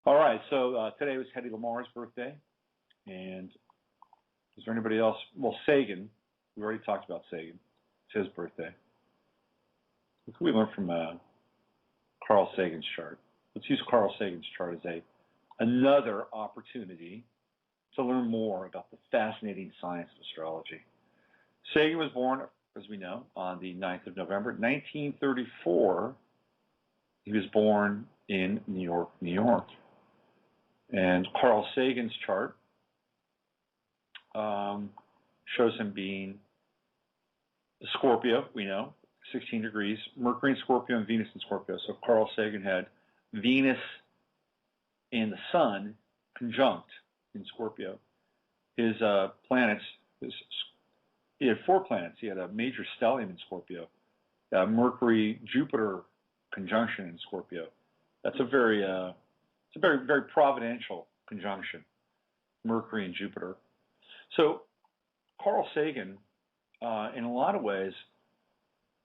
All right, so today was Hedy Lamar's birthday, and is there anybody else? Well, Sagan. We already talked about Sagan. It's his birthday. What can we learn from Carl Sagan's chart? Let's use Carl Sagan's chart as another opportunity to learn more about the fascinating science of astrology. Sagan was born, as we know, on the 9th of November, 1934. He was born in New York, New York. And Carl Sagan's chart shows him being a Scorpio, we know, 16 degrees, Mercury in Scorpio and Venus in Scorpio. So Carl Sagan had Venus and the Sun conjunct in Scorpio. His planets, he had 4 planets. He had a major stellium in Scorpio, Mercury-Jupiter conjunction in Scorpio. That's a very very providential conjunction, Mercury and Jupiter. So Carl Sagan, in a lot of ways,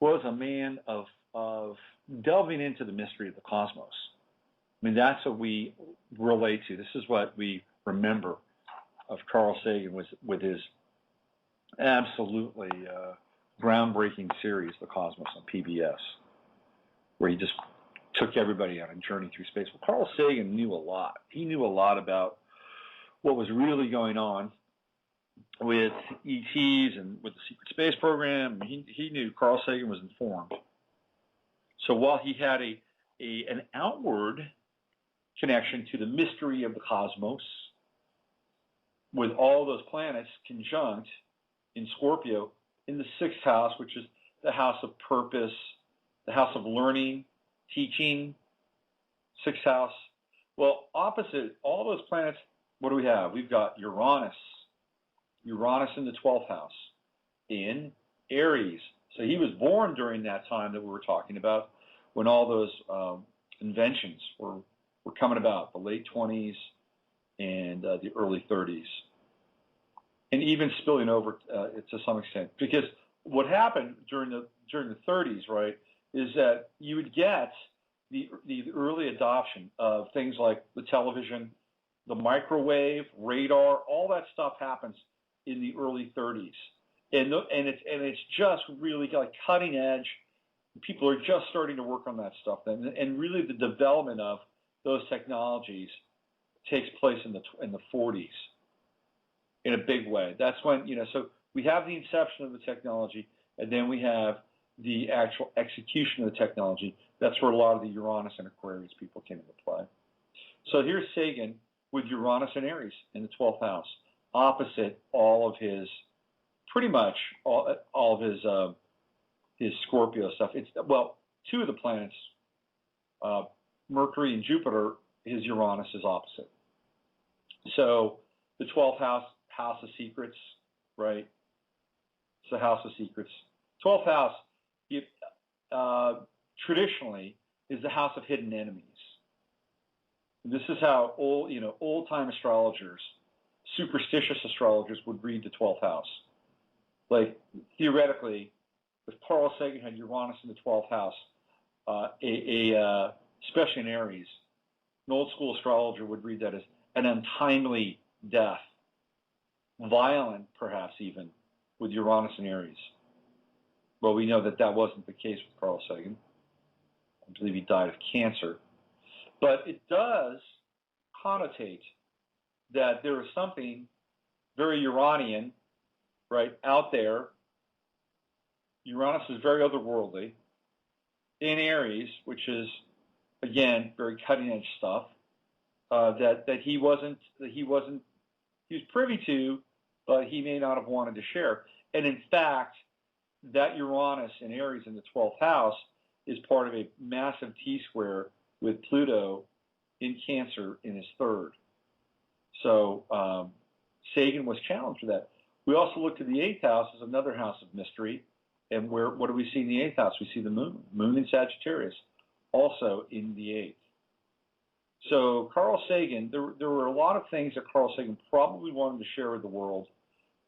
was a man of delving into the mystery of the cosmos. I mean, that's what we relate to. This is what we remember of Carl Sagan with his absolutely groundbreaking series, The Cosmos, on PBS, where he just took everybody on a journey through space. Well, Carl Sagan knew a lot. He knew a lot about what was really going on with ETs and with the secret space program. He knew. Carl Sagan was informed. So while he had an outward connection to the mystery of the cosmos, with all those planets conjunct in Scorpio in the 6th house, which is the house of purpose, the house of learning, teaching, 6th house. Well, opposite all those planets, what do we have? We've got Uranus in the 12th house in Aries. So he was born during that time that we were talking about, when all those inventions were coming about, the late 20s and the early 30s, and even spilling over to some extent. Because what happened during the 30s, right, is that you would get the early adoption of things like the television, the microwave, radar. All that stuff happens in the early 30s, and it's just really like cutting edge. People are just starting to work on that stuff then, and really the development of those technologies takes place in the 40s in a big way. That's when, so we have the inception of the technology, and then we have the actual execution of the technology. That's where a lot of the Uranus and Aquarius people came into play. So here's Sagan with Uranus and Aries in the 12th house, opposite all of his, pretty much all of his Scorpio stuff. It's, well, 2 of the planets, Mercury and Jupiter, his Uranus is opposite. So the 12th house of secrets, right? It's the house of secrets. 12th house, traditionally, is the house of hidden enemies. And this is how old-time astrologers, superstitious astrologers, would read the 12th house. Like, theoretically, if Carl Sagan had Uranus in the 12th house, especially in Aries, an old-school astrologer would read that as an untimely death, violent, perhaps even, with Uranus and Aries. Well, we know that wasn't the case with Carl Sagan. I believe he died of cancer. But it does connotate that there is something very Uranian, right, out there. Uranus is very otherworldly. In Aries, which is, again, very cutting-edge stuff, that he was privy to, but he may not have wanted to share. And in fact, that Uranus in Aries in the 12th house is part of a massive T-square with Pluto in Cancer in his 3rd. So Sagan was challenged for that. We also looked at the 8th house as another house of mystery. And what do we see in the 8th house? We see the moon in Sagittarius, also in the 8th. So Carl Sagan, there were a lot of things that Carl Sagan probably wanted to share with the world,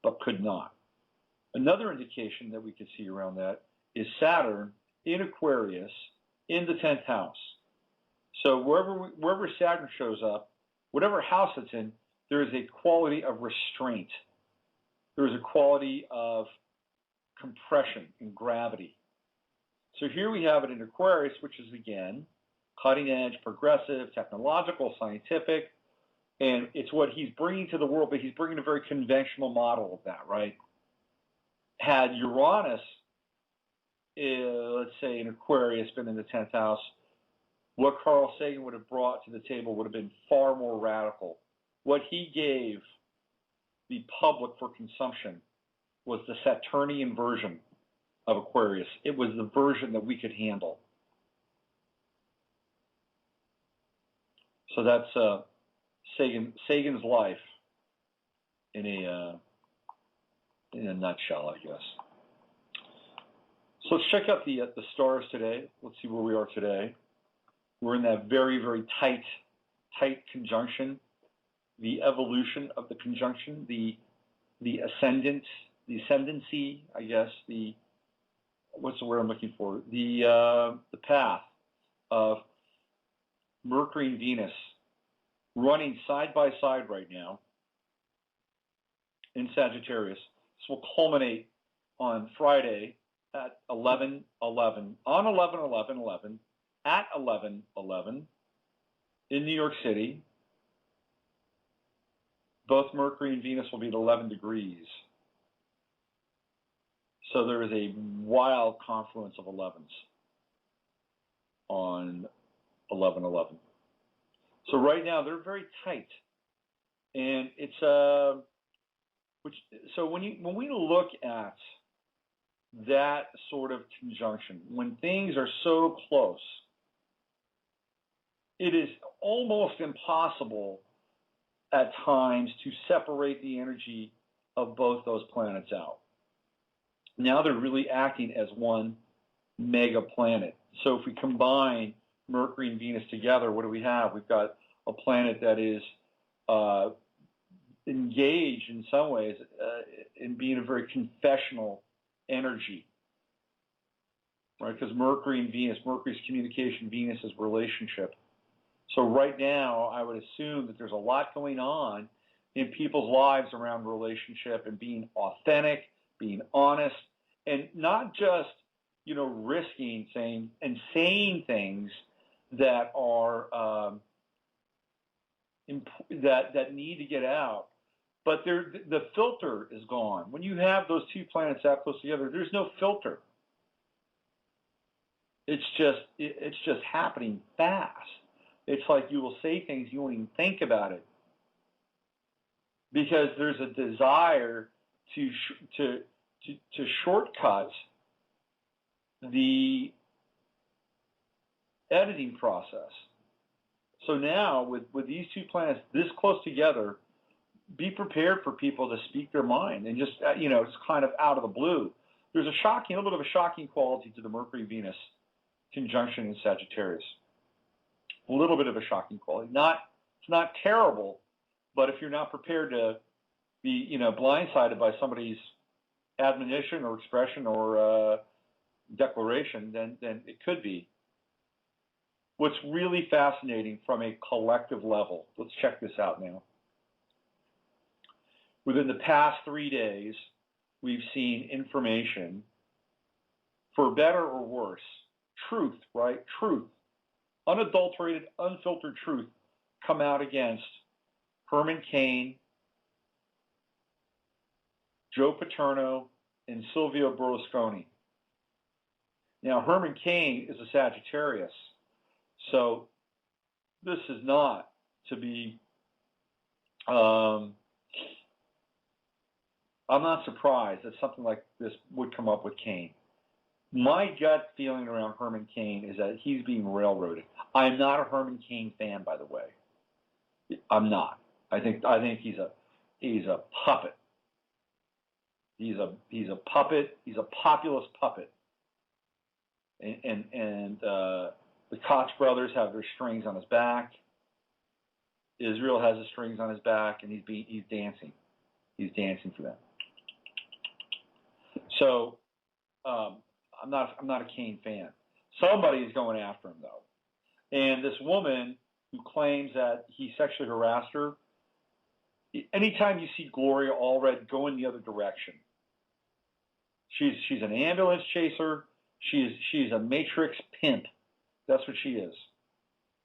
but could not. Another indication that we could see around that is Saturn in Aquarius in the 10th house. So wherever Saturn shows up, whatever house it's in, there is a quality of restraint. There is a quality of compression and gravity. So here we have it in Aquarius, which is, again, cutting edge, progressive, technological, scientific, and it's what he's bringing to the world, but he's bringing a very conventional model of that, right? Had Uranus, let's say in Aquarius, been in the 10th house, what Carl Sagan would have brought to the table would have been far more radical. What he gave the public for consumption was the Saturnian version of Aquarius. It was the version that we could handle. So that's Sagan's life in a nutshell, I guess. So let's check out the stars today. Let's see where we are today. We're in that very, very tight conjunction. The evolution of the conjunction, the ascendancy, I guess, what's the word I'm looking for? The path of Mercury and Venus running side by side right now in Sagittarius. This will culminate on Friday at 11/11, on 11/11/11, at 11/11 in New York City. Both Mercury and Venus will be at 11 degrees. So there is a wild confluence of 11s on 11/11. So right now they're very tight, and it's so when we look at that sort of conjunction, when things are so close, it is almost impossible at times to separate the energy of both those planets out. Now they're really acting as one mega planet. So if we combine Mercury and Venus together, what do we have? We've got a planet that is engaged in some ways in being a very confessional energy, right? Because Mercury and Venus, Mercury's communication, Venus is relationship. So right now, I would assume that there's a lot going on in people's lives around relationship and being authentic, being honest, and not just, risking saying things that are that need to get out. But the filter is gone. When you have those two planets that close together, there's no filter. It's just happening fast. It's like you will say things you won't even think about it, because there's a desire to shortcut the editing process. So now with these two planets this close together, be prepared for people to speak their mind and just it's kind of out of the blue. There's a little bit of a shocking quality to the Mercury-Venus conjunction in Sagittarius. A little bit of a shocking quality. It's not terrible, but if you're not prepared to be, blindsided by somebody's admonition or expression or declaration, then it could be. What's really fascinating from a collective level, let's check this out now. Within the past 3 days, we've seen information, for better or worse, truth, right? Truth. Unadulterated, unfiltered truth come out against Herman Cain, Joe Paterno, and Silvio Berlusconi. Now, Herman Cain is a Sagittarius, so this is not to be, I'm not surprised that something like this would come up with Cain. My gut feeling around Herman Cain is that he's being railroaded. I'm not a Herman Cain fan, by the way. I'm not. I think he's a puppet. He's a puppet. He's a populist puppet. And the Koch brothers have their strings on his back. Israel has the strings on his back, and he's dancing. He's dancing for them. So I'm not a Cain fan. Somebody is going after him, though. And this woman who claims that he sexually harassed her, anytime you see Gloria Allred go in the other direction, she's an ambulance chaser. She's a matrix pimp. That's what she is.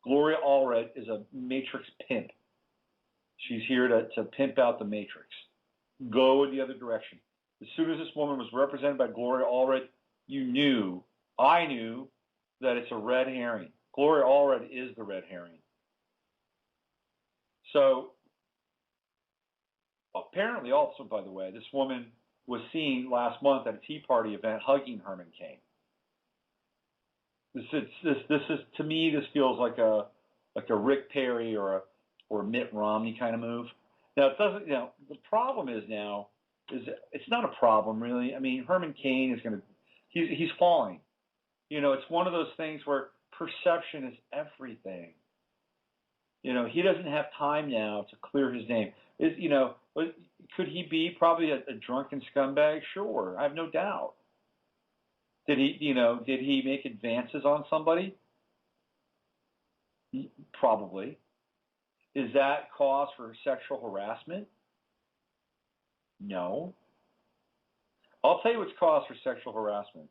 Gloria Allred is a matrix pimp. She's here to pimp out the matrix. Go in the other direction. As soon as this woman was represented by Gloria Allred, I knew that it's a red herring. Gloria Allred is the red herring. So apparently also, by the way, this woman was seen last month at a Tea Party event hugging Herman Cain. This is to me, this feels like a Rick Perry or Mitt Romney kind of move. Now it doesn't. The problem is it's not a problem really. I mean, Herman Cain is he's falling. It's one of those things where perception is everything. He doesn't have time now to clear his name. Could he be probably a drunken scumbag? Sure, I have no doubt. Did he make advances on somebody? Probably. Is that cause for sexual harassment? No. I'll tell you what's cause for sexual harassment.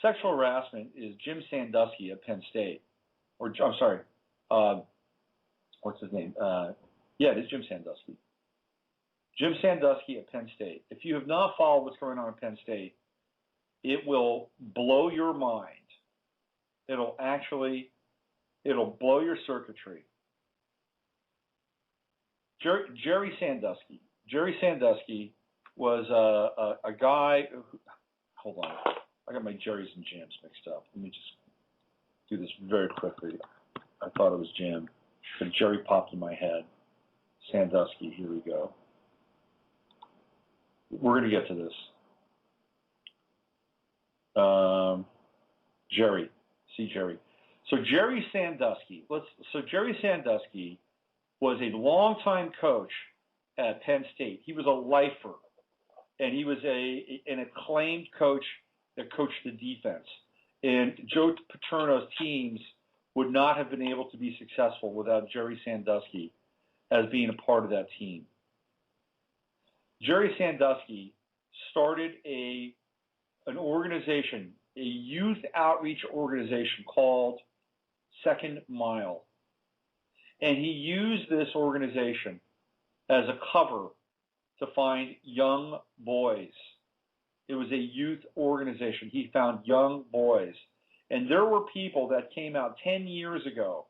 Sexual harassment is Jim Sandusky at Penn State. I'm sorry, what's his name? Yeah, it is Jim Sandusky. Jim Sandusky at Penn State. If you have not followed what's going on at Penn State, it will blow your mind. It'll blow your circuitry. Jerry Sandusky. Jerry Sandusky was a guy who, hold on, I got my Jerry's and Jims mixed up. Let me just do this very quickly. I thought it was Jim, but Jerry popped in my head. Sandusky, here we go. We're going to get to this. Jerry. So Jerry Sandusky. Jerry Sandusky was a longtime coach at Penn State. He was a lifer, and he was an acclaimed coach that coached the defense. And Joe Paterno's teams would not have been able to be successful without Jerry Sandusky as being a part of that team. Jerry Sandusky started an organization, a youth outreach organization called Second Mile. And he used this organization as a cover to find young boys. It was a youth organization. He found young boys. And there were people that came out 10 years ago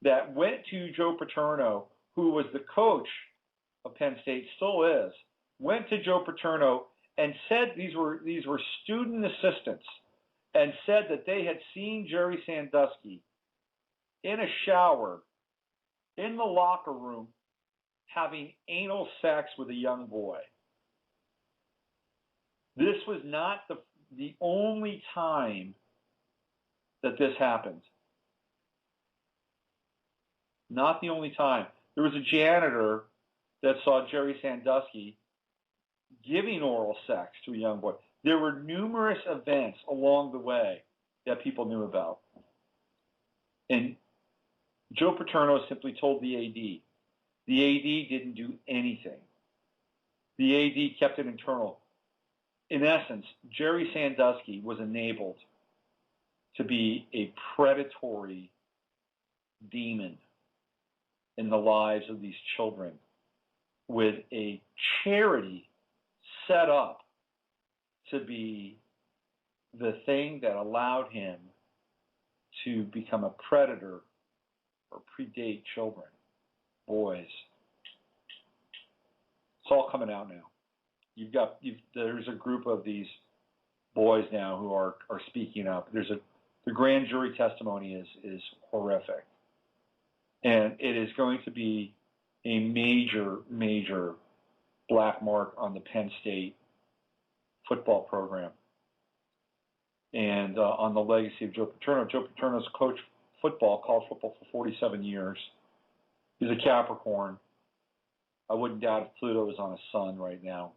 that went to Joe Paterno, who was the coach of Penn State, still is, went to Joe Paterno and said these were student assistants, and said that they had seen Jerry Sandusky in a shower, in the locker room, having anal sex with a young boy. This was not the only time that this happened. Not the only time. There was a janitor that saw Jerry Sandusky giving oral sex to a young boy. There were numerous events along the way that people knew about. And Joe Paterno simply told the AD. The AD didn't do anything. The AD kept it internal. In essence, Jerry Sandusky was enabled to be a predatory demon in the lives of these children, with a charity set up to be the thing that allowed him to become a predator or predate children, boys. It's all coming out now. There's a group of these boys now who are speaking up. The grand jury testimony is horrific. And it is going to be a major, major black mark on the Penn State football program and on the legacy of Joe Paterno. Joe Paterno's coached college football for 47 years. He's a Capricorn. I wouldn't doubt if Pluto was on his sun right now.